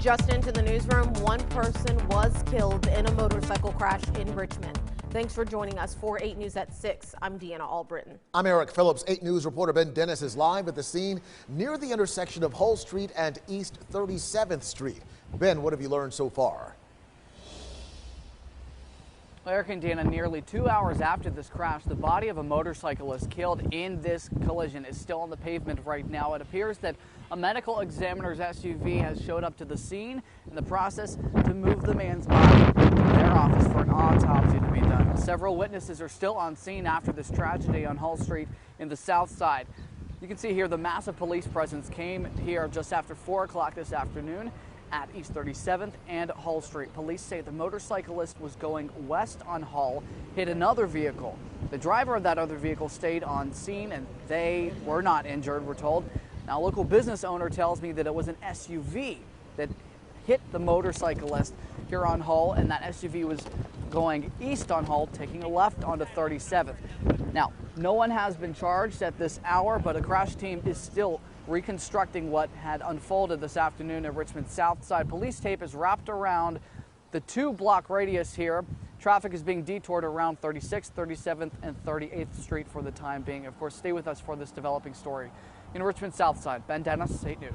Just into the newsroom, one person was killed in a motorcycle crash in Richmond. Thanks for joining us for 8 News at 6. I'm Deanna Albritton. I'm Eric Phillips. 8 News reporter Ben Dennis is live at the scene near the intersection of Hull Street and East 37th Street. Ben, what have you learned so far? Well, Eric and Deanna, nearly 2 hours after this crash, the body of a motorcyclist killed in this collision is still on the pavement right now. It appears that a medical examiner's SUV has showed up to the scene in the process to move the man's body to their office for an autopsy to be done. Several witnesses are still on scene after this tragedy on Hull Street in the south side. You can see here the massive police presence came here just after 4 o'clock this afternoon at East 37th and Hull Street. Police say the motorcyclist was going west on Hull, hit another vehicle. The driver of that other vehicle stayed on scene and they were not injured, we're told. Now, a local business owner tells me that it was an SUV that hit the motorcyclist here on Hull, and that SUV was going east on Hull, taking a left onto 37th. Now, no one has been charged at this hour, but a crash team is still reconstructing what had unfolded this afternoon at Richmond's south side. Police tape is wrapped around the 2-block radius here. Traffic is being detoured around 36th, 37th, and 38th Street for the time being. Of course, stay with us for this developing story. In Richmond's south side, Ben Dennis, 8 News.